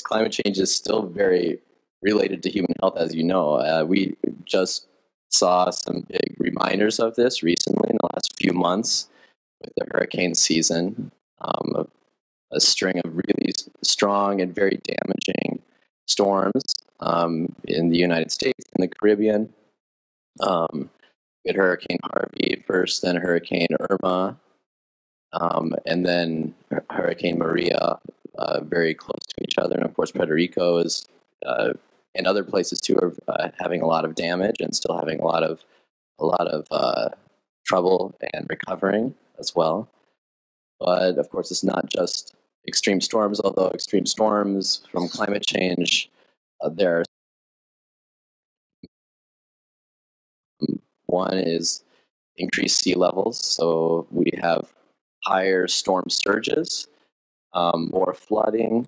course, climate change is still very related to human health, as you know. We just saw some big reminders of this recently in the last few months with the hurricane season, a string of really strong and very damaging storms in the United States and the Caribbean. We had Hurricane Harvey first, then Hurricane Irma, and then Hurricane Maria, very close to each other. And of course, Puerto Rico is, and other places too, are having a lot of damage and still having a lot of trouble and recovering as well. But of course, it's not just extreme storms, although extreme storms from climate change, there are. One is increased sea levels, so we have higher storm surges, more flooding.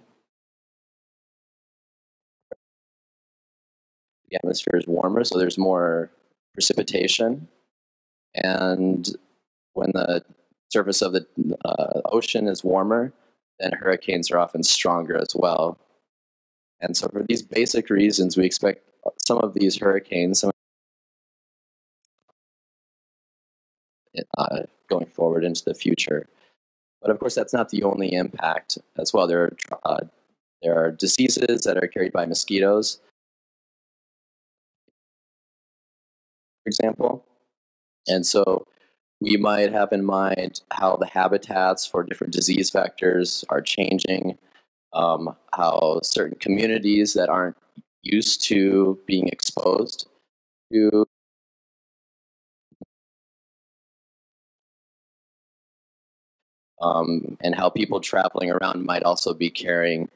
The atmosphere is warmer, so there's more precipitation. And when the surface of the ocean is warmer, then hurricanes are often stronger as well. And so for these basic reasons, we expect some of these hurricanes, going forward into the future. But of course, that's not the only impact as well. There are diseases that are carried by mosquitoes, for example. And so we might have in mind how the habitats for different disease vectors are changing, how certain communities that aren't used to being exposed to and how people traveling around might also be carrying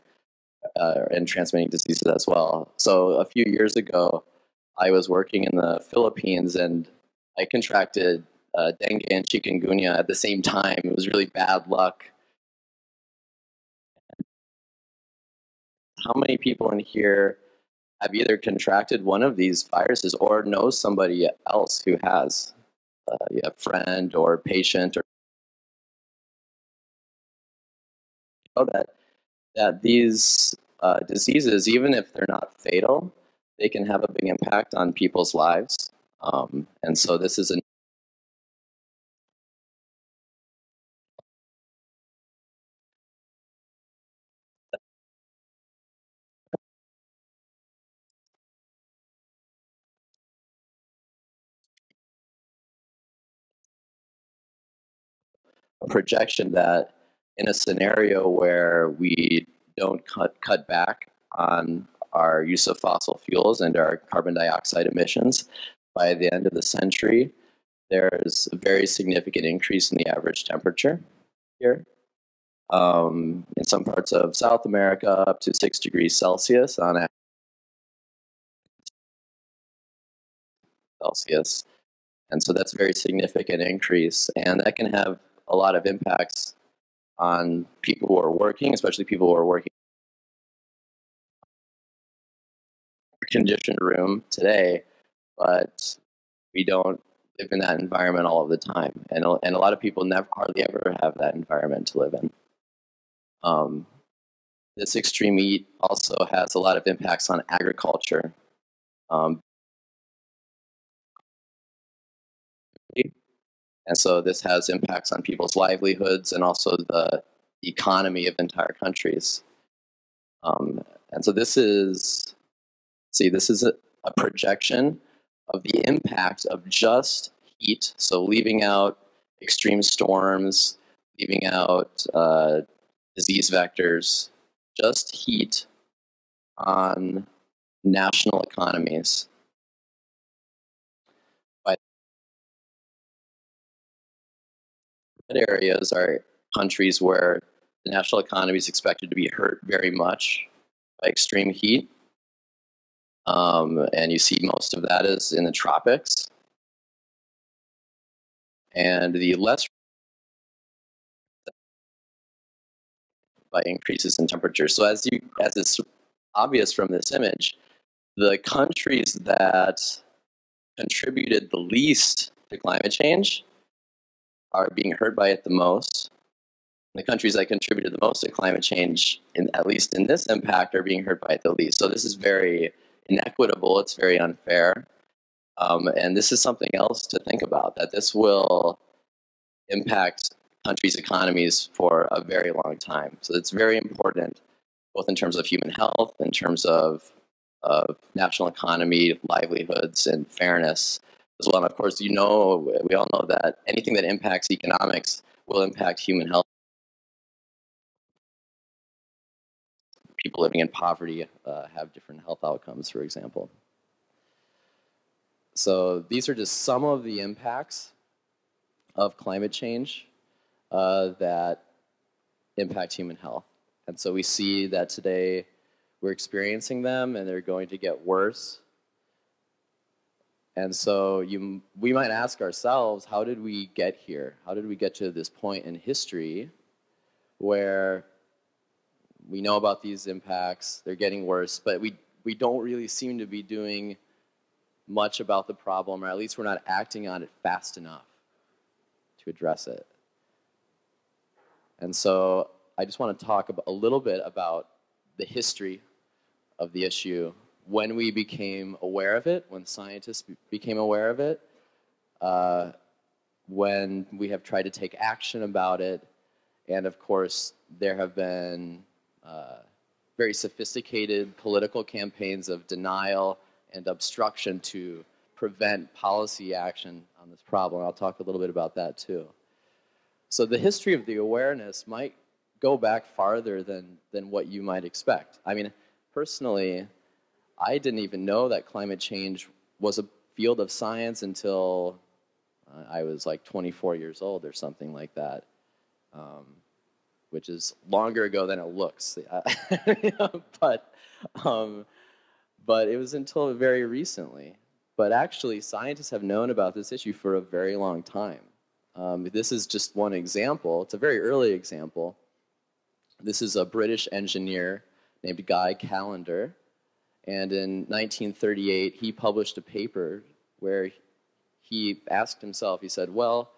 and transmitting diseases as well. So a few years ago, I was working in the Philippines and I contracted dengue and chikungunya at the same time. It was really bad luck. How many people in here have either contracted one of these viruses or know somebody else who has? You have a friend or patient, or know that these diseases, even if they're not fatal, they can have a big impact on people's lives. And so this is a projection that in a scenario where we don't cut back on our use of fossil fuels and our carbon dioxide emissions, by the end of the century, there's a very significant increase in the average temperature here. In some parts of South America, up to 6 degrees Celsius on average. Celsius. And so that's a very significant increase. And that can have a lot of impacts on people who are working, especially people who are working in a conditioned room today, but we don't live in that environment all of the time. And a lot of people hardly ever have that environment to live in. This extreme heat also has a lot of impacts on agriculture. And so this has impacts on people's livelihoods and also the economy of entire countries. And so this is a projection of the impact of just heat. So leaving out extreme storms, leaving out disease vectors, just heat on national economies. Areas are countries where the national economy is expected to be hurt very much by extreme heat. And you see most of that is in the tropics. And the less by increases in temperature. So as is obvious from this image, the countries that contributed the least to climate change are being hurt by it the most. The countries that contributed the most to climate change, at least in this impact, are being hurt by it the least. So this is very inequitable. It's very unfair. And this is something else to think about, that this will impact countries' economies for a very long time. So it's very important, both in terms of human health, in terms of national economy, livelihoods, and fairness as well. And of course, we all know that anything that impacts economics will impact human health. People living in poverty have different health outcomes, for example. So these are just some of the impacts of climate change that impact human health. And so we see that today we're experiencing them, and they're going to get worse. And so we might ask ourselves, how did we get here? How did we get to this point in history where we know about these impacts, they're getting worse, but we don't really seem to be doing much about the problem, or at least we're not acting on it fast enough to address it. And so I just want to talk a little bit about the history of the issue, when we became aware of it, when scientists became aware of it, when we have tried to take action about it, and of course there have been very sophisticated political campaigns of denial and obstruction to prevent policy action on this problem. I'll talk a little bit about that too. So the history of the awareness might go back farther than what you might expect. I mean, personally, I didn't even know that climate change was a field of science until I was like 24 years old or something like that, which is longer ago than it looks. But it was until very recently. But actually, scientists have known about this issue for a very long time. This is just one example. It's a very early example. This is a British engineer named Guy Callender. And in 1938, he published a paper where he asked himself, he said, well,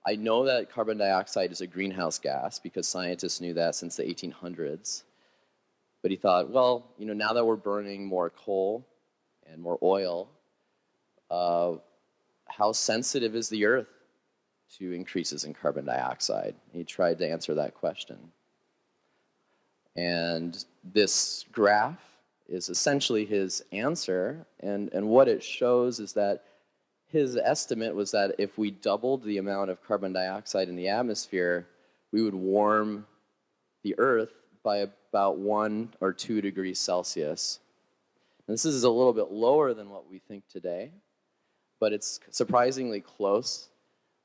I know that carbon dioxide is a greenhouse gas because scientists knew that since the 1800s. But he thought, well, now that we're burning more coal and more oil, how sensitive is the Earth to increases in carbon dioxide? And he tried to answer that question. And this graph is essentially his answer, and what it shows is that his estimate was that if we doubled the amount of carbon dioxide in the atmosphere, we would warm the Earth by about 1 or 2 degrees Celsius. And this is a little bit lower than what we think today, but it's surprisingly close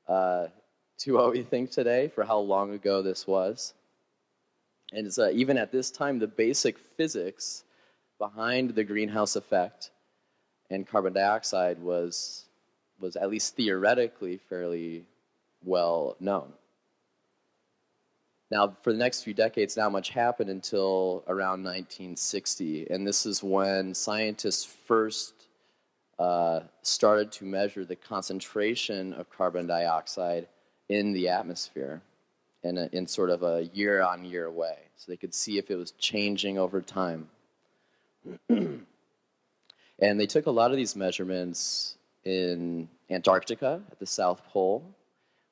to what we think today for how long ago this was. And it's, even at this time, the basic physics behind the greenhouse effect and carbon dioxide was at least theoretically fairly well known. Now, for the next few decades, not much happened until around 1960, and this is when scientists first started to measure the concentration of carbon dioxide in the atmosphere in sort of a year-on-year way, so they could see if it was changing over time. And they took a lot of these measurements in Antarctica at the South Pole,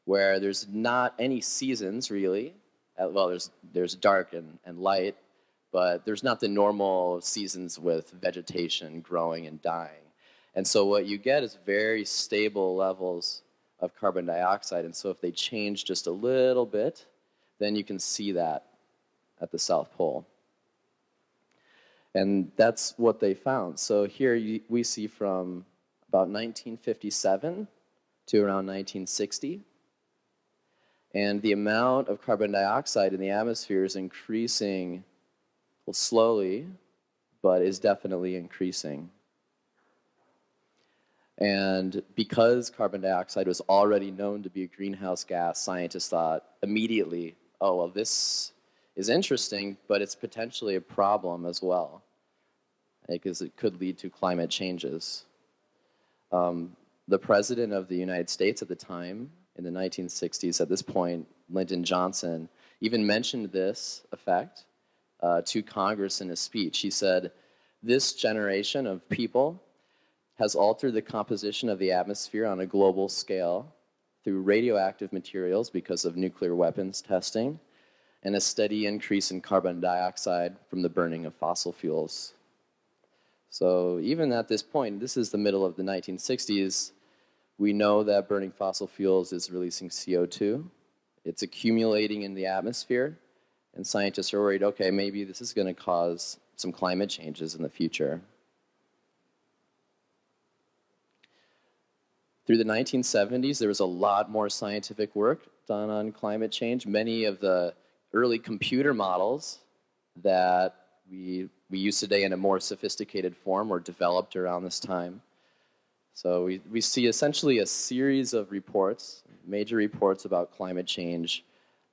where there's not any seasons really. Well, there's dark and light, but there's not the normal seasons with vegetation growing and dying. And so what you get is very stable levels of carbon dioxide. And so if they change just a little bit, then you can see that at the South Pole. And that's what they found. So here we see from about 1957 to around 1960. And the amount of carbon dioxide in the atmosphere is increasing, well, slowly, but is definitely increasing. And because carbon dioxide was already known to be a greenhouse gas, scientists thought immediately, oh, well, this is interesting, but it's potentially a problem as well, because it could lead to climate changes. The president of the United States at the time, in the 1960s, at this point, Lyndon Johnson, even mentioned this effect to Congress in a speech. He said, "This generation of people has altered the composition of the atmosphere on a global scale through radioactive materials because of nuclear weapons testing and a steady increase in carbon dioxide from the burning of fossil fuels." So even at this point, this is the middle of the 1960s, we know that burning fossil fuels is releasing CO2. It's accumulating in the atmosphere, and scientists are worried, okay, maybe this is going to cause some climate changes in the future. Through the 1970s, there was a lot more scientific work done on climate change. Many of the early computer models that we use today in a more sophisticated form were developed around this time. So we see essentially a series of reports, major reports about climate change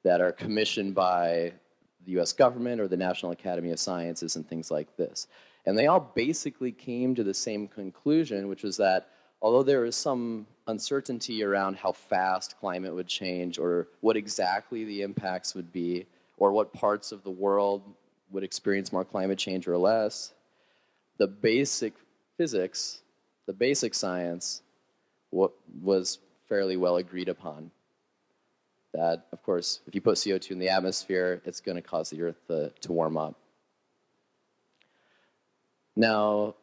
that are commissioned by the US government or the National Academy of Sciences and things like this. And they all basically came to the same conclusion, which was that although there is some uncertainty around how fast climate would change or what exactly the impacts would be or what parts of the world would experience more climate change or less, the basic physics, the basic science was fairly well agreed upon. That, of course, if you put CO2 in the atmosphere, it's going to cause the Earth to warm up. Now,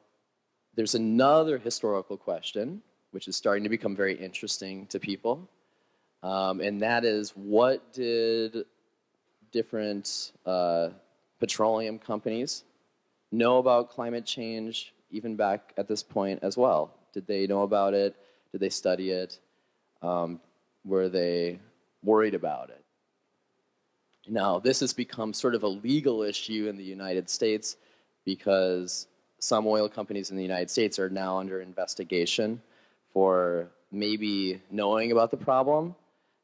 there's another historical question, which is starting to become very interesting to people, and that is, what did different petroleum companies know about climate change even back at this point as well? Did they know about it? Did they study it? Were they worried about it? Now, this has become sort of a legal issue in the United States because some oil companies in the United States are now under investigation for maybe knowing about the problem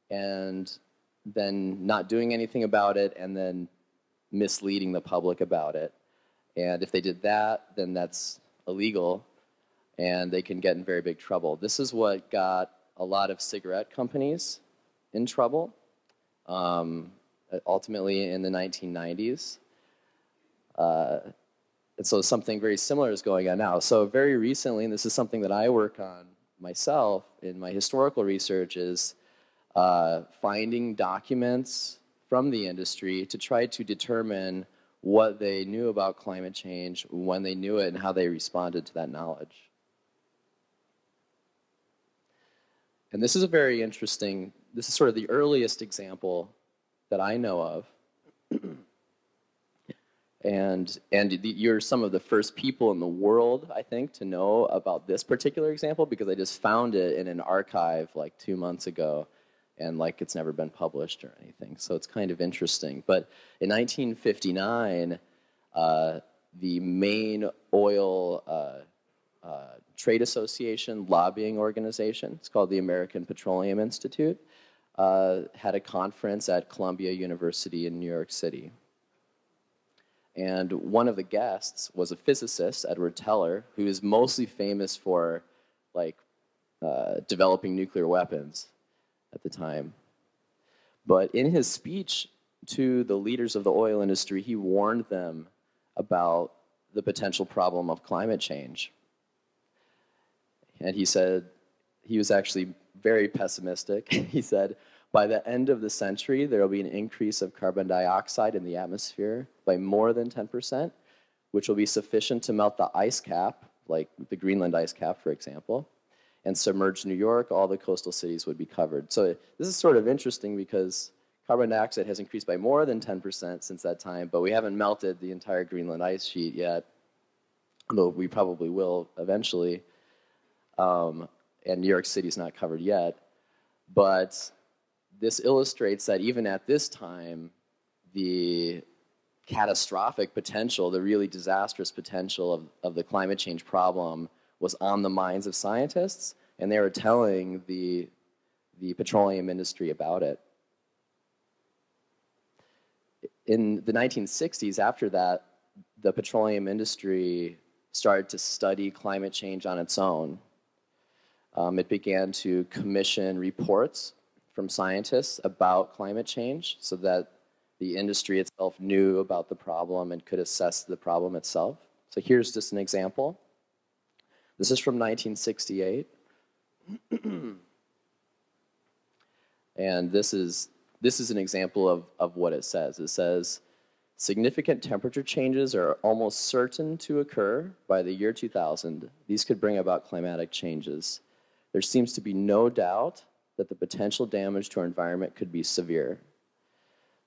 and then not doing anything about it and then misleading the public about it. And if they did that, then that's illegal and they can get in very big trouble. This is what got a lot of cigarette companies in trouble, ultimately in the 1990s. And so something very similar is going on now. So very recently, and this is something that I work on myself in my historical research, is finding documents from the industry to try to determine what they knew about climate change, when they knew it, and how they responded to that knowledge. And this is a very interesting, this is sort of the earliest example that I know of. And you're some of the first people in the world, I think, to know about this particular example because I just found it in an archive like 2 months ago, and like it's never been published or anything. So it's kind of interesting. But in 1959, the main oil trade association lobbying organization, it's called the American Petroleum Institute, had a conference at Columbia University in New York City. And one of the guests was a physicist, Edward Teller, who is mostly famous for developing nuclear weapons at the time. But in his speech to the leaders of the oil industry, he warned them about the potential problem of climate change. And he said, he was actually very pessimistic. He said, by the end of the century, there will be an increase of carbon dioxide in the atmosphere by more than 10%, which will be sufficient to melt the ice cap, like the Greenland ice cap, for example, and submerge New York. All the coastal cities would be covered. So this is sort of interesting because carbon dioxide has increased by more than 10% since that time, but we haven't melted the entire Greenland ice sheet yet, although we probably will eventually. And New York City's not covered yet. But this illustrates that even at this time, the catastrophic potential, the really disastrous potential of the climate change problem was on the minds of scientists, and they were telling the petroleum industry about it. In the 1960s, after that, the petroleum industry started to study climate change on its own. It began to commission reports from scientists about climate change so that the industry itself knew about the problem and could assess the problem itself. So here's just an example. This is from 1968. And this is an example of what it says. It says, significant temperature changes are almost certain to occur by the year 2000. These could bring about climatic changes. There seems to be no doubt that the potential damage to our environment could be severe.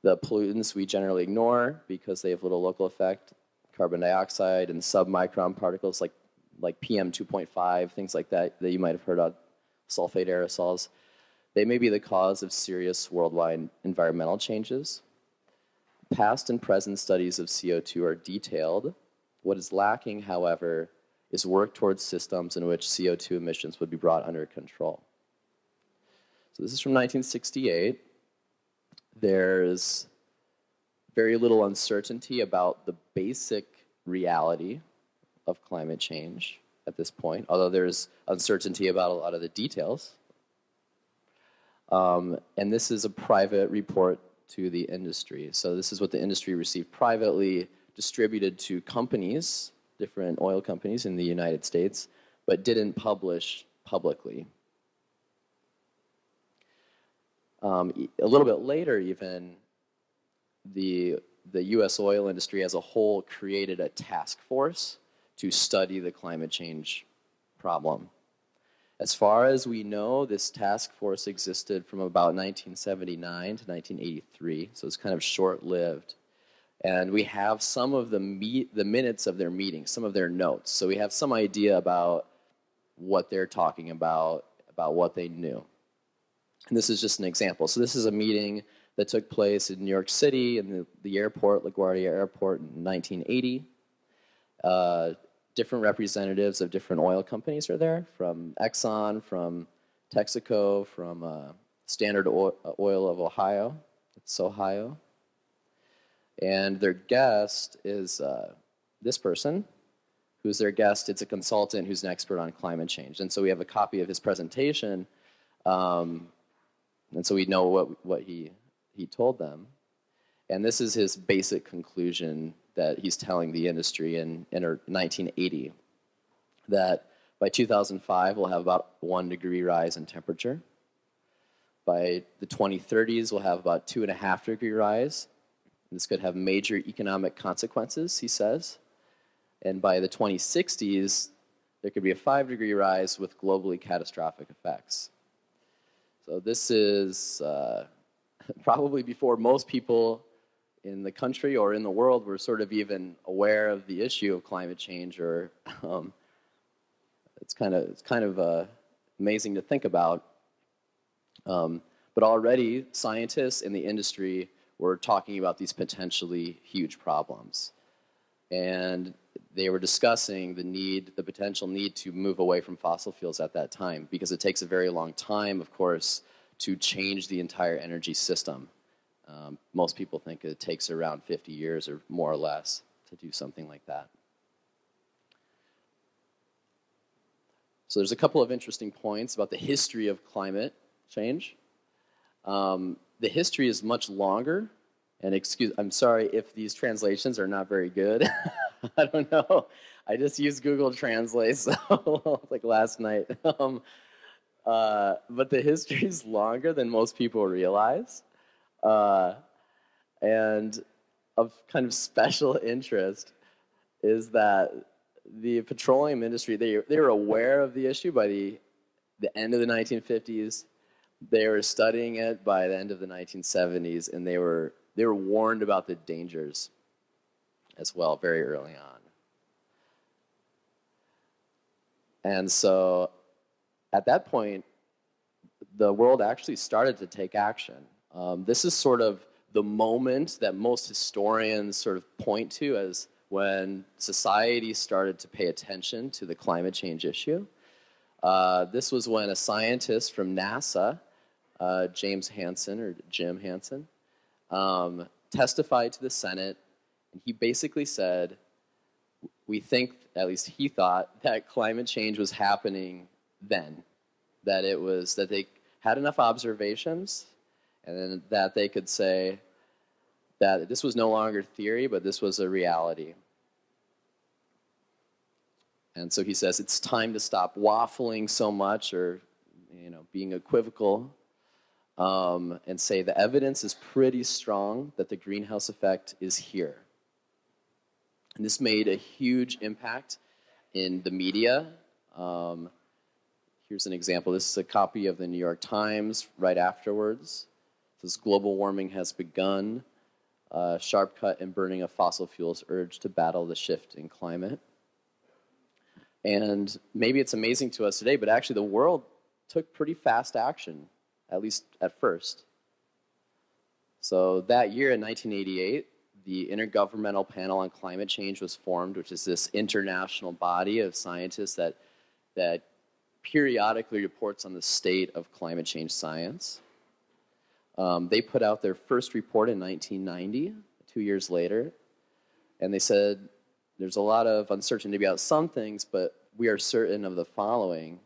The pollutants we generally ignore because they have little local effect, carbon dioxide and submicron particles like PM 2.5, things like that you might have heard of, sulfate aerosols. They may be the cause of serious worldwide environmental changes. Past and present studies of CO2 are detailed. What is lacking, however, is work towards systems in which CO2 emissions would be brought under control. So this is from 1968. There's very little uncertainty about the basic reality of climate change at this point, although there's uncertainty about a lot of the details. And this is a private report to the industry. So this is what the industry received privately, distributed to companies, different oil companies in the United States, but didn't publish publicly. A little bit later even, the US oil industry as a whole created a task force to study the climate change problem. As far as we know, this task force existed from about 1979 to 1983, so it's kind of short-lived. And we have some of the minutes of their meetings, some of their notes. So we have some idea about what they're talking about what they knew. And this is just an example. So this is a meeting that took place in New York City in the airport, LaGuardia Airport, in 1980. Different representatives of different oil companies are there, from Exxon, from Texaco, from Standard Oil of Ohio. It's Ohio. And their guest is this person. Who's their guest? It's a consultant who's an expert on climate change. And so we have a copy of his presentation, and so we know what he told them. And this is his basic conclusion that he's telling the industry in 1980, that by 2005 we'll have about 1 degree rise in temperature. By the 2030s we'll have about 2.5 degree rise. This could have major economic consequences, he says. And by the 2060s, there could be a 5 degree rise with globally catastrophic effects. So this is probably before most people in the country or in the world were sort of even aware of the issue of climate change, or it's kind of amazing to think about. But already scientists in the industry were talking about these potentially huge problems, and they were discussing the potential need to move away from fossil fuels at that time, because it takes a very long time, of course, to change the entire energy system. Most people think it takes around 50 years or more or less to do something like that. So there's a couple of interesting points about the history of climate change. The history is much longer, and I'm sorry if these translations are not very good. I don't know. I just used Google Translate, so like last night. But the history is longer than most people realize. And of kind of special interest is that the petroleum industry, they were aware of the issue by the end of the 1950s. They were studying it by the end of the 1970s, and they were warned about the dangers as well very early on. And so at that point, the world actually started to take action. This is sort of the moment that most historians sort of point to as when society started to pay attention to the climate change issue. This was when a scientist from NASA, Jim Hansen, testified to the Senate, and he basically said, we think, at least he thought, that climate change was happening then, that they had enough observations, and then that they could say, that this was no longer theory, but this was a reality. And so he says it's time to stop waffling so much or being equivocal and say the evidence is pretty strong that the greenhouse effect is here. And this made a huge impact in the media. Here's an example. This is a copy of the New York Times right afterwards. It says, global warming has begun. Sharp cut and burning of fossil fuels urge to battle the shift in climate. And maybe it's amazing to us today, but actually the world took pretty fast action, at least at first. So that year in 1988, the Intergovernmental Panel on Climate Change was formed, which is this international body of scientists that periodically reports on the state of climate change science. They put out their first report in 1990, 2 years later, and they said, there's a lot of uncertainty about some things, but we are certain of the following.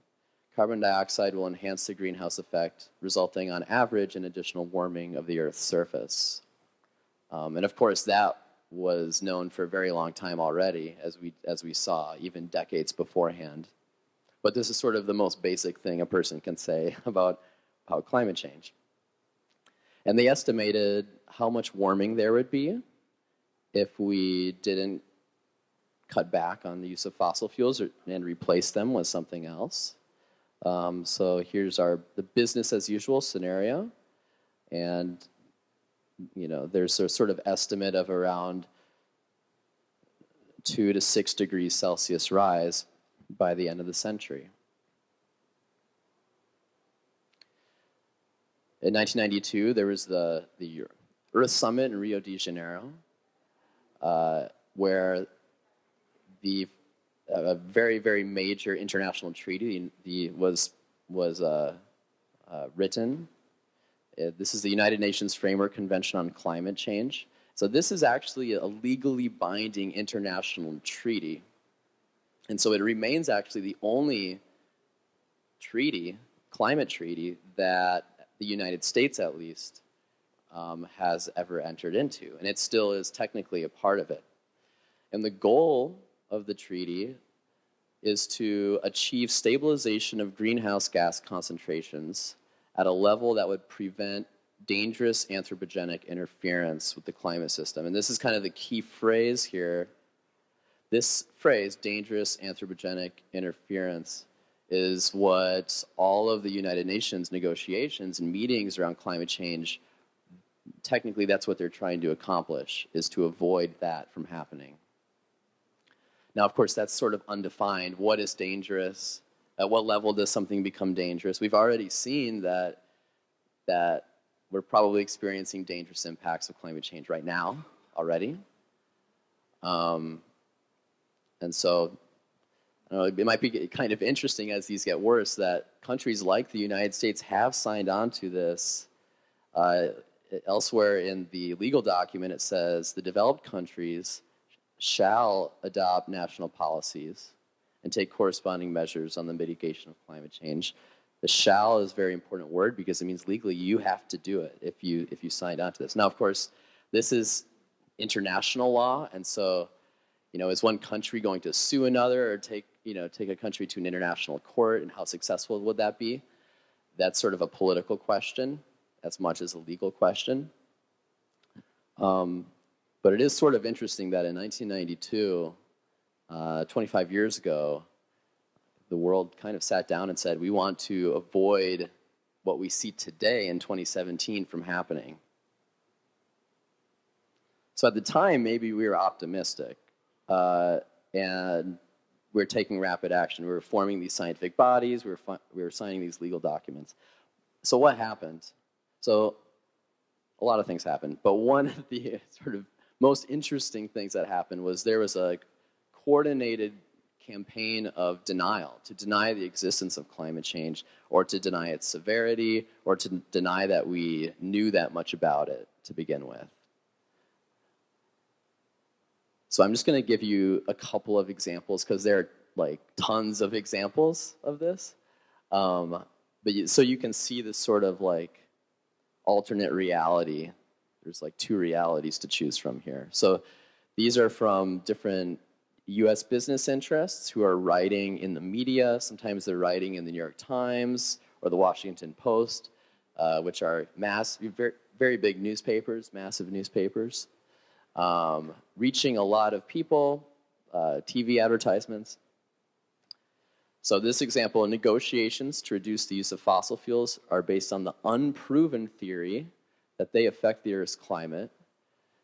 Carbon dioxide will enhance the greenhouse effect, resulting on average in additional warming of the Earth's surface. And of course, that was known for a very long time already, as we saw, even decades beforehand. But this is sort of the most basic thing a person can say about climate change. And they estimated how much warming there would be if we didn't cut back on the use of fossil fuels and replace them with something else. So here's the business as usual scenario. And there's a sort of estimate of around 2 to 6 degrees Celsius rise by the end of the century. In 1992, there was the Earth Summit in Rio de Janeiro, where a very, very major international treaty was written. This is the United Nations Framework Convention on Climate Change. So this is actually a legally binding international treaty. And so it remains actually the only treaty, climate treaty, that the United States at least has ever entered into. And it still is technically a part of it. And the goal of the treaty is to achieve stabilization of greenhouse gas concentrations at a level that would prevent dangerous anthropogenic interference with the climate system. And this is kind of the key phrase here. This phrase, dangerous anthropogenic interference, is what all of the United Nations negotiations and meetings around climate change, technically that's what they're trying to accomplish, is to avoid that from happening. Now, of course, that's sort of undefined. What is dangerous? At what level does something become dangerous? We've already seen that we're probably experiencing dangerous impacts of climate change right now already. And so it might be kind of interesting as these get worse that countries like the United States have signed on to this. Elsewhere in the legal document, it says the developed countries shall adopt national policies and take corresponding measures on the mitigation of climate change. The shall is a very important word because it means legally you have to do it if you signed on to this. Now, of course, this is international law, and so is one country going to sue another or take a country to an international court, and how successful would that be? That's sort of a political question as much as a legal question. But it is sort of interesting that in 1992, 25 years ago, the world kind of sat down and said, we want to avoid what we see today in 2017 from happening. So at the time, maybe we were optimistic, and we were taking rapid action. We were forming these scientific bodies. We were signing these legal documents. So what happened? So a lot of things happened, but one of the sort of most interesting things that happened was there was a coordinated campaign of denial, to deny the existence of climate change, or to deny its severity, or to deny that we knew that much about it to begin with. So I'm just going to give you a couple of examples because there are like tons of examples of this. So you can see this sort of like alternate reality there's like two realities to choose from here. So these are from different US business interests who are writing in the media. Sometimes they're writing in the New York Times or the Washington Post, which are very, very big newspapers, massive newspapers, reaching a lot of people, TV advertisements. So this example, negotiations to reduce the use of fossil fuels are based on the unproven theory that they affect the Earth's climate.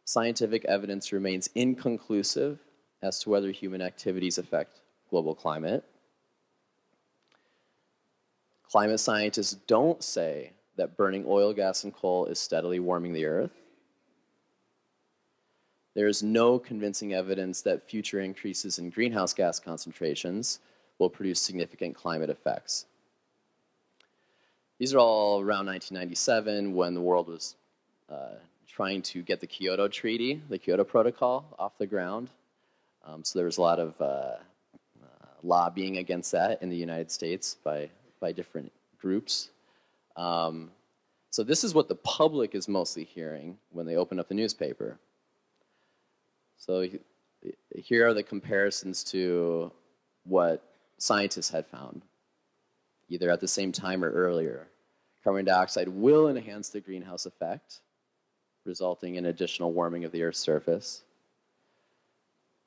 Scientific evidence remains inconclusive as to whether human activities affect global climate. Climate scientists don't say that burning oil, gas, and coal is steadily warming the Earth. There is no convincing evidence that future increases in greenhouse gas concentrations will produce significant climate effects. These are all around 1997 when the world was trying to get the Kyoto Treaty, the Kyoto Protocol, off the ground. So there was a lot of lobbying against that in the United States by different groups. So this is what the public is mostly hearing when they open up the newspaper. So here are the comparisons to what scientists had found, either at the same time or earlier. Carbon dioxide will enhance the greenhouse effect, resulting in additional warming of the Earth's surface.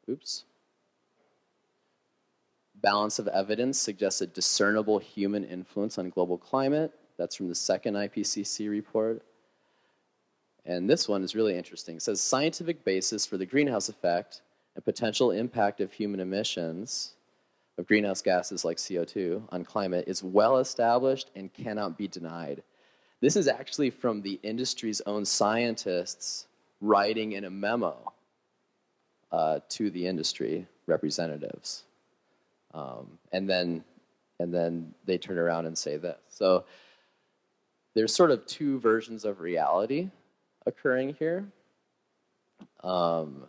Oops. Balance of evidence suggests a discernible human influence on global climate. That's from the second IPCC report. And this one is really interesting. It says, scientific basis for the greenhouse effect and potential impact of human emissions of greenhouse gases like CO2 on climate is well established and cannot be denied. This is actually from the industry's own scientists writing in a memo to the industry representatives. And then they turn around and say this. So there's sort of two versions of reality occurring here. And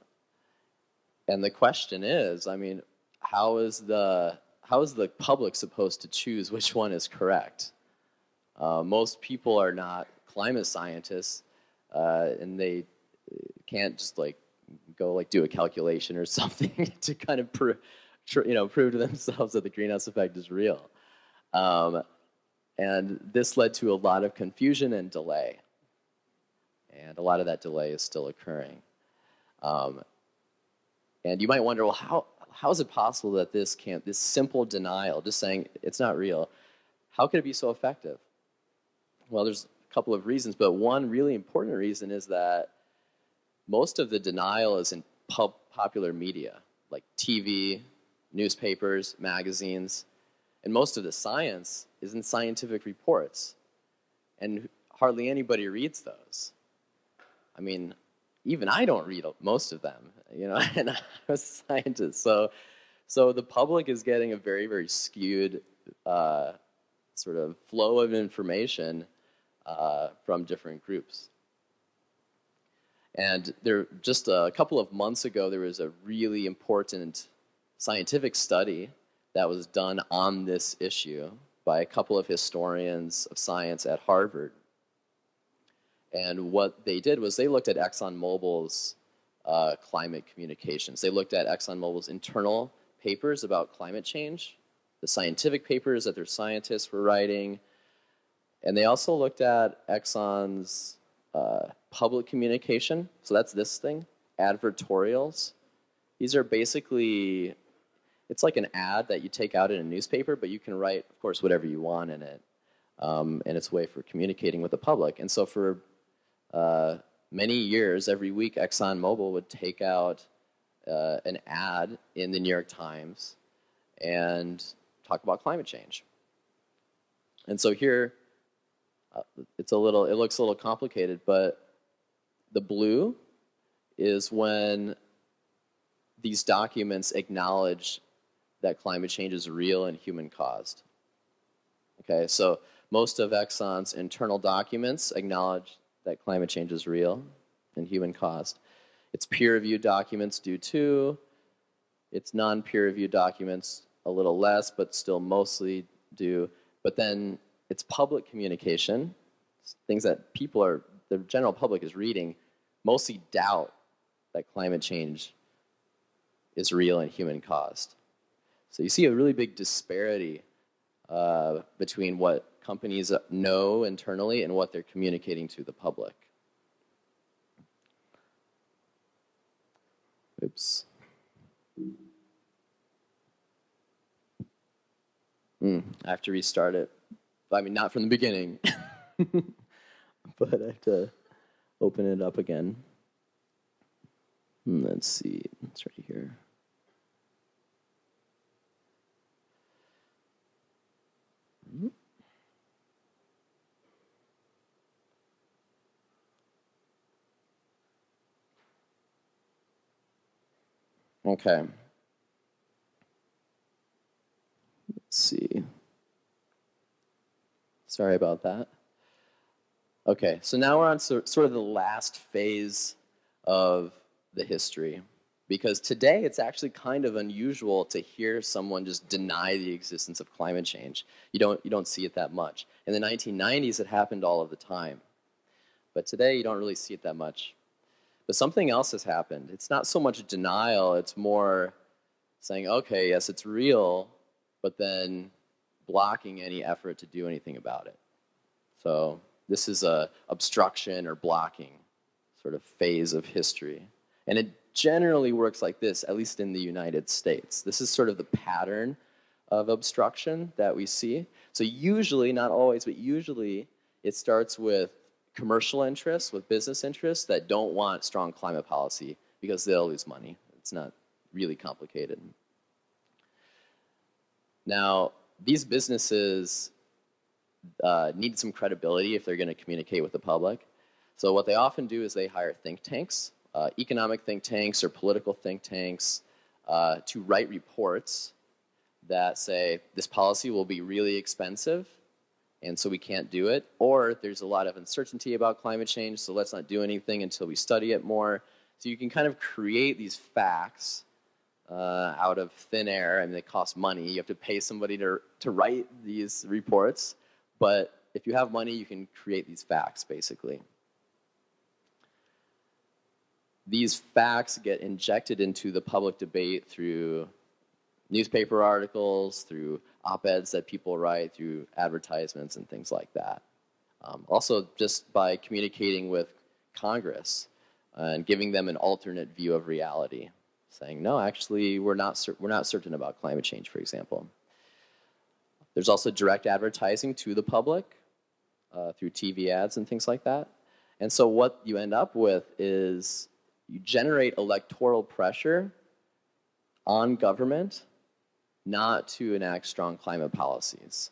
the question is, I mean, how is the public supposed to choose which one is correct? Most people are not climate scientists, and they can't just go do a calculation or something to kind of prove to themselves that the greenhouse effect is real. And this led to a lot of confusion and delay. And a lot of that delay is still occurring. And you might wonder, well, how is it possible that this simple denial, just saying it's not real, how could it be so effective? Well, there's a couple of reasons, but one really important reason is that most of the denial is in popular media, like TV, newspapers, magazines, and most of the science is in scientific reports. And hardly anybody reads those. I mean, even I don't read most of them, and I'm a scientist. So the public is getting a very, very skewed sort of flow of information from different groups. And just a couple of months ago, there was a really important scientific study that was done on this issue by a couple of historians of science at Harvard. And what they did was they looked at ExxonMobil's climate communications. They looked at ExxonMobil's internal papers about climate change, the scientific papers that their scientists were writing, and they also looked at Exxon's public communication. So that's this thing, advertorials. These are basically, it's like an ad that you take out in a newspaper, but you can write, of course, whatever you want in it. And it's a way for communicating with the public. And so for many years, every week, ExxonMobil would take out an ad in the New York Times and talk about climate change. And so here, it looks a little complicated, but the blue is when these documents acknowledge that climate change is real and human-caused. Okay, so most of Exxon's internal documents acknowledge that climate change is real and human-caused. Its peer-reviewed documents do too. Its non-peer-reviewed documents a little less, but still mostly do. But then its public communication, things that the general public is reading, mostly doubt that climate change is real and human caused. So you see a really big disparity between what companies know internally and what they're communicating to the public. Oops. I have to restart it. I mean, not from the beginning, but I have to open it up again. Let's see, it's right here. Okay. Let's see. Sorry about that. Okay, so now we're on sort of the last phase of the history, because today it's actually kind of unusual to hear someone just deny the existence of climate change. You don't see it that much. In the 1990s, it happened all of the time, but today you don't really see it that much. But something else has happened. It's not so much denial, it's more saying, okay, yes, it's real, but then blocking any effort to do anything about it. So this is a obstruction or blocking sort of phase of history. And it generally works like this, at least in the United States. This is sort of the pattern of obstruction that we see. So usually, not always, but usually it starts with commercial interests, with business interests that don't want strong climate policy because they'll lose money. It's not really complicated. Now, these businesses need some credibility if they're going to communicate with the public. So what they often do is they hire think tanks, economic think tanks or political think tanks, to write reports that say this policy will be really expensive and so we can't do it, or there's a lot of uncertainty about climate change, so let's not do anything until we study it more. So you can kind of create these facts out of thin air. I mean, they cost money. You have to pay somebody to write these reports. But if you have money, you can create these facts, basically. These facts get injected into the public debate through newspaper articles, through op-eds that people write, through advertisements and things like that. Also, just by communicating with Congress and giving them an alternate view of reality, saying, no, actually, we're not certain about climate change, for example. There's also direct advertising to the public through TV ads and things like that. And so what you end up with is you generate electoral pressure on government not to enact strong climate policies.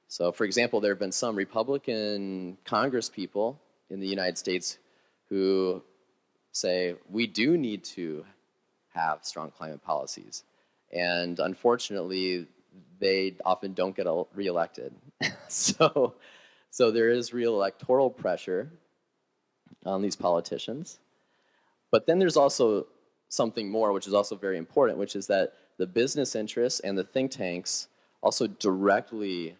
So, for example, there have been some Republican Congress people in the United States who say, we do need to have strong climate policies. And unfortunately, they often don't get reelected. So there is real electoral pressure on these politicians. But then there's also something more, which is also very important, which is that the business interests and the think tanks also directly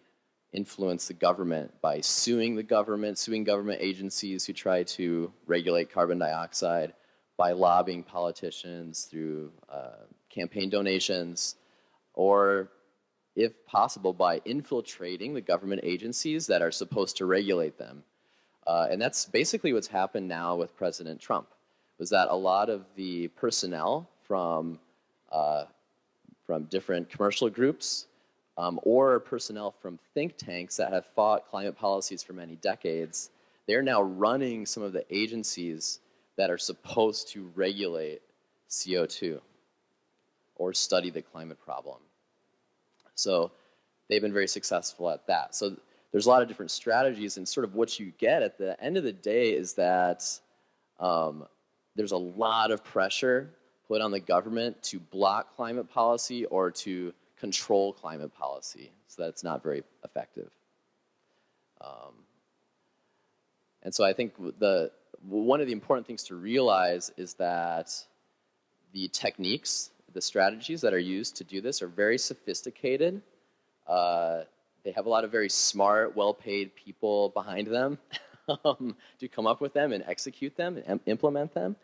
influence the government by suing government agencies who try to regulate carbon dioxide, by lobbying politicians through campaign donations, or if possible, by infiltrating the government agencies that are supposed to regulate them. And that's basically what's happened now with President Trump, was that a lot of the personnel from different commercial groups or personnel from think tanks that have fought climate policies for many decades, they're now running some of the agencies that are supposed to regulate CO2 or study the climate problem. So they've been very successful at that. So there's a lot of different strategies, and sort of what you get at the end of the day is that there's a lot of pressure put on the government to block climate policy or to control climate policy. So that's not very effective. And so I think one of the important things to realize is that the techniques, the strategies that are used to do this are very sophisticated. They have a lot of very smart, well-paid people behind them. to come up with them and execute them and implement them.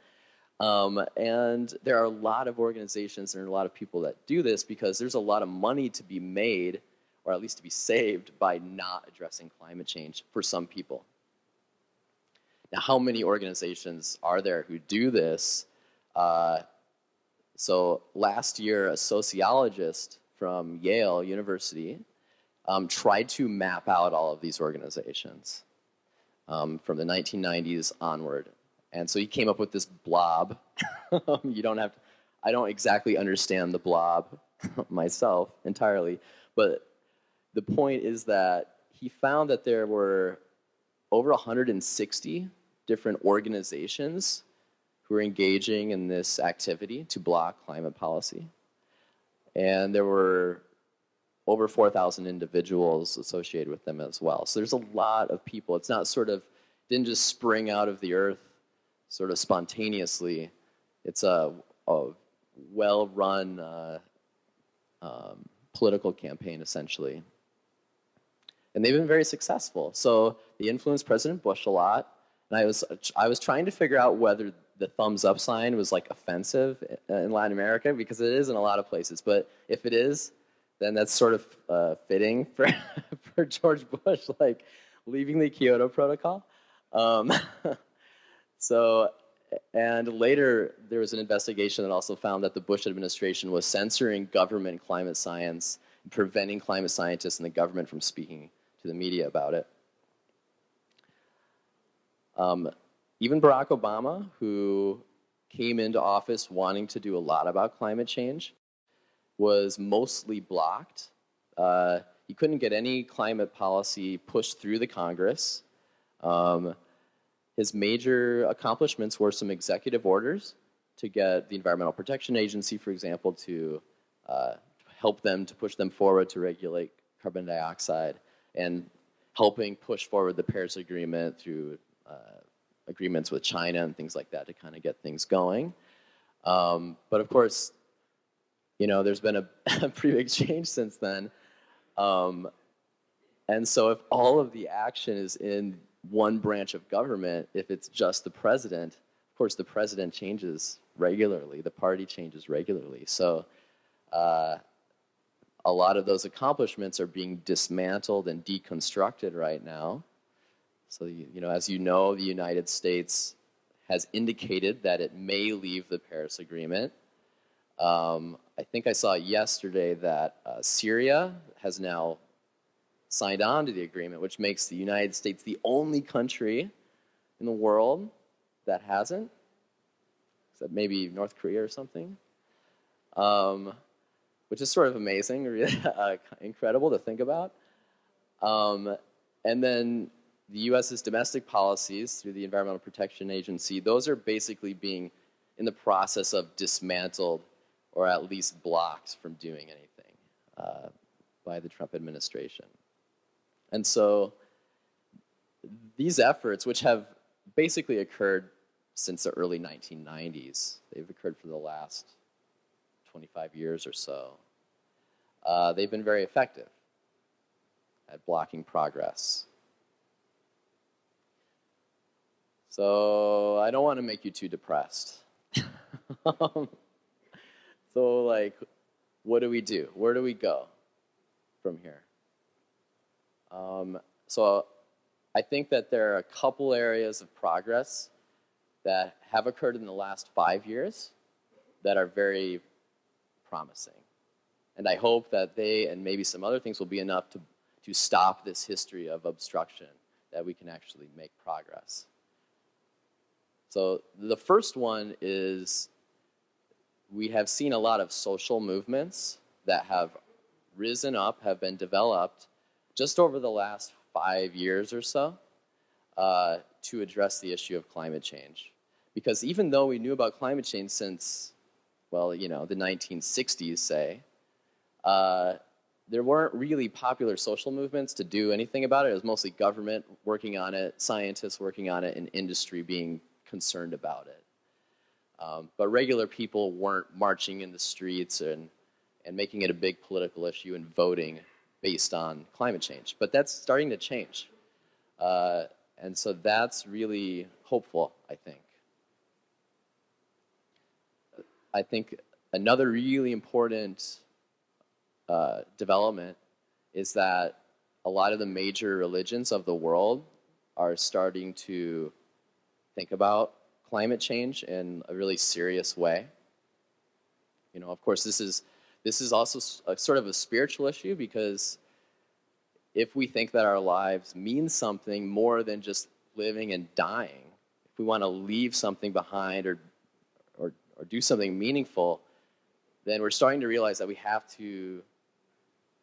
And there are a lot of organizations and a lot of people that do this because there's a lot of money to be made, or at least to be saved, by not addressing climate change for some people. Now, how many organizations are there who do this? So last year, a sociologist from Yale University tried to map out all of these organizations from the 1990s onward. And so he came up with this blob. You don't have to, I don't exactly understand the blob myself entirely, but the point is that he found that there were over 160 different organizations who were engaging in this activity to block climate policy. And there were over 4,000 individuals associated with them as well. So there's a lot of people. It's not sort of, didn't just spring out of the earth sort of spontaneously. It's a well-run political campaign, essentially. And they've been very successful. So they influenced President Bush a lot. And I was trying to figure out whether the thumbs up sign was like offensive in Latin America, because it is in a lot of places. But if it is, then that's sort of fitting for for George Bush, like leaving the Kyoto Protocol. So, and later there was an investigation that also found that the Bush administration was censoring government climate science, and preventing climate scientists and the government from speaking to the media about it. Even Barack Obama, who came into office wanting to do a lot about climate change, was mostly blocked. He couldn't get any climate policy pushed through the Congress. His major accomplishments were some executive orders to get the Environmental Protection Agency, for example, to help them, to push them forward to regulate carbon dioxide, and helping push forward the Paris Agreement through agreements with China and things like that to kind of get things going. But of course, you know, there's been a pretty big change since then. And so if all of the action is in one branch of government, if it's just the president, of course the president changes regularly, the party changes regularly. So a lot of those accomplishments are being dismantled and deconstructed right now. So, you know, as you know, the United States has indicated that it may leave the Paris Agreement. I think I saw yesterday that Syria has now signed on to the agreement, which makes the United States the only country in the world that hasn't, except maybe North Korea or something, which is sort of amazing, really incredible to think about. And then the U.S.'s domestic policies through the Environmental Protection Agency, those are basically being in the process of dismantled, or at least blocked from doing anything by the Trump administration. And so these efforts, which have basically occurred since the early 1990s, they've occurred for the last 25 years or so, they've been very effective at blocking progress. So I don't want to make you too depressed. So, like, what do we do? Where do we go from here? So I think that there are a couple areas of progress that have occurred in the last 5 years that are very promising. And I hope that they, and maybe some other things, will be enough to stop this history of obstruction, that we can actually make progress. So the first one is, we have seen a lot of social movements that have risen up, have been developed just over the last 5 years or so to address the issue of climate change. Because even though we knew about climate change since, well, you know, the 1960s, say, there weren't really popular social movements to do anything about it. It was mostly government working on it, scientists working on it, and industry being concerned about it. But regular people weren't marching in the streets and making it a big political issue and voting based on climate change. But that's starting to change. And so that's really hopeful, I think. I think another really important development is that a lot of the major religions of the world are starting to think about climate change in a really serious way. You know, of course, this is also sort of a spiritual issue, because if we think that our lives mean something more than just living and dying, if we want to leave something behind or do something meaningful, then we're starting to realize that we have to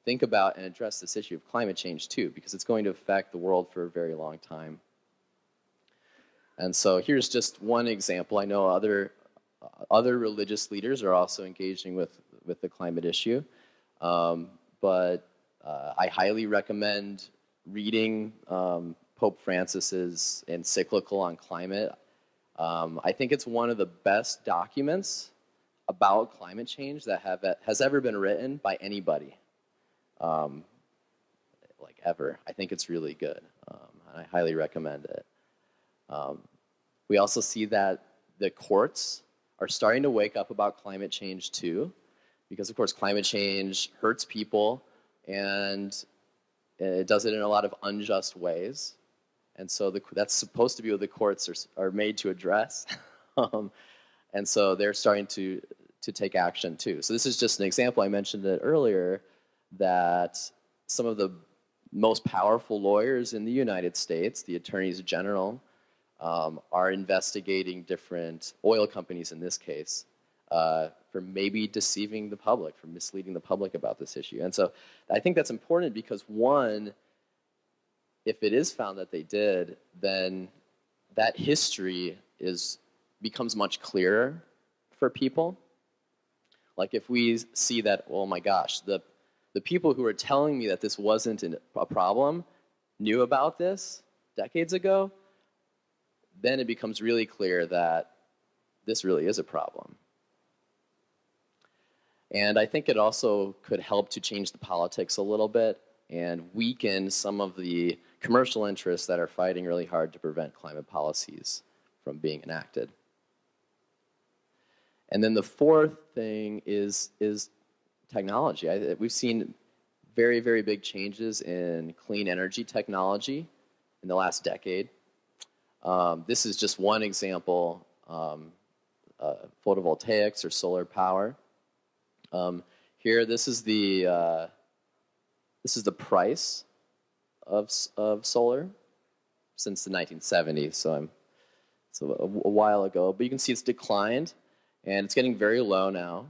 think about and address this issue of climate change too, because it's going to affect the world for a very long time. And so here's just one example. I know other religious leaders are also engaging with the climate issue, but I highly recommend reading Pope Francis's encyclical on climate. I think it's one of the best documents about climate change that has ever been written by anybody, like ever. I think it's really good, and I highly recommend it. We also see that the courts are starting to wake up about climate change too, because of course climate change hurts people, and it does it in a lot of unjust ways. And so that's supposed to be what the courts are made to address. And so they're starting to take action too. So this is just an example. I mentioned it earlier, that some of the most powerful lawyers in the United States, the attorneys general, are investigating different oil companies in this case for maybe deceiving the public, for misleading the public about this issue. And so I think that's important because, one, if it is found that they did, then that history becomes much clearer for people. Like if we see that, oh my gosh, the people who are telling me that this wasn't a problem knew about this decades ago, then it becomes really clear that this really is a problem. And I think it also could help to change the politics a little bit and weaken some of the commercial interests that are fighting really hard to prevent climate policies from being enacted. And then the fourth thing is technology. We've seen very, very big changes in clean energy technology in the last decade. This is just one example, photovoltaics or solar power. Here, this is the price of solar since the 1970s. So it's a while ago, but you can see it's declined, and it's getting very low now.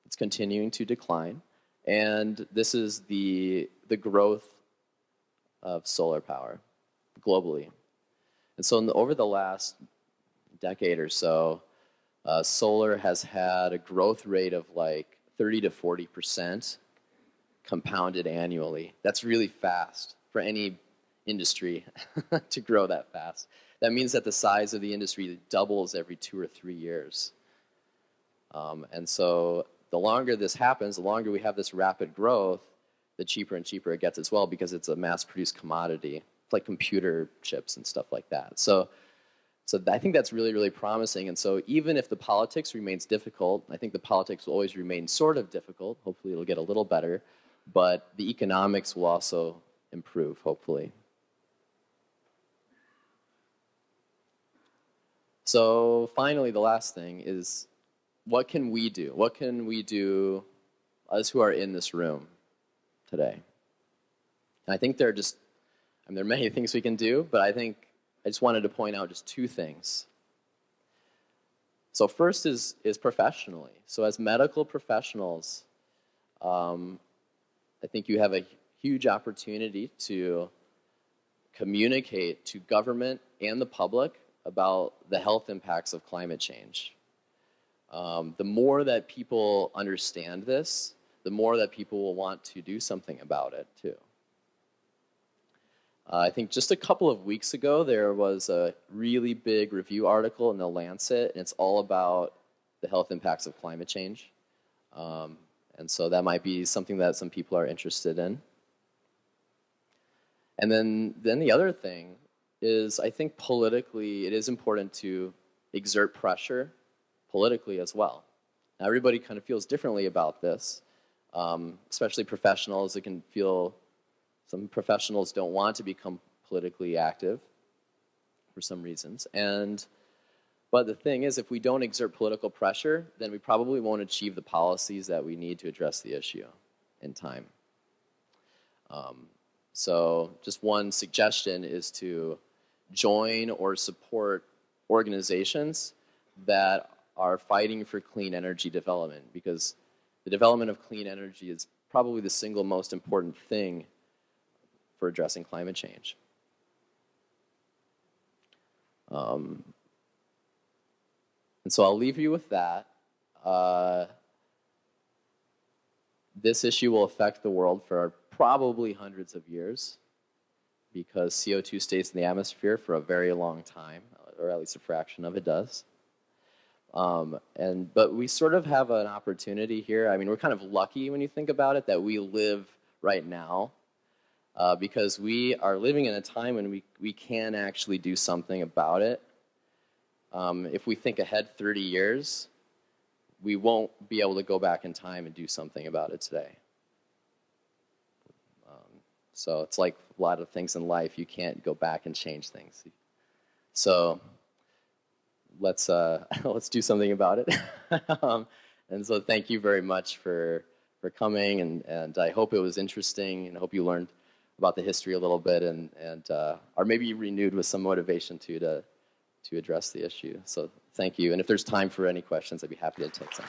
It's continuing to decline, and this is the growth of solar power globally. And so over the last decade or so, solar has had a growth rate of like 30 to 40% compounded annually. That's really fast for any industry to grow that fast. That means that the size of the industry doubles every 2 or 3 years. And so the longer this happens, the longer we have this rapid growth, the cheaper and cheaper it gets as well, because it's a mass-produced commodity. It's like computer chips and stuff like that. So I think that's really, really promising. And so even if the politics remains difficult, I think the politics will always remain sort of difficult. Hopefully it'll get a little better. But the economics will also improve, hopefully. So finally, the last thing is, what can we do? What can we do, us who are in this room today? And I think there are many things we can do, but I just wanted to point out just 2 things. So first is professionally. So as medical professionals, I think you have a huge opportunity to communicate to government and the public about the health impacts of climate change. The more that people understand this, the more that people will want to do something about it too. I think just a couple of weeks ago, there was a really big review article in The Lancet, and it's all about the health impacts of climate change. And so that might be something that some people are interested in. And then the other thing is, I think politically, it is important to exert pressure politically as well. Now, everybody kind of feels differently about this, especially professionals. It can feel, some professionals don't want to become politically active for some reasons. But the thing is, if we don't exert political pressure, then we probably won't achieve the policies that we need to address the issue in time. So just one suggestion is to join or support organizations that are fighting for clean energy development, because the development of clean energy is probably the single most important thing for addressing climate change. And so I'll leave you with that. This issue will affect the world for probably hundreds of years, because CO2 stays in the atmosphere for a very long time, or at least a fraction of it does. But we sort of have an opportunity here. I mean, we're kind of lucky when you think about it that we live right now, because we are living in a time when we can actually do something about it. If we think ahead 30 years, we won't be able to go back in time and do something about it today. So it's like a lot of things in life, you can't go back and change things. So let's do something about it. And so thank you very much for coming, and I hope it was interesting, and I hope you learned about the history a little bit, and or maybe renewed with some motivation to address the issue. So thank you, and if there's time for any questions, I'd be happy to take some.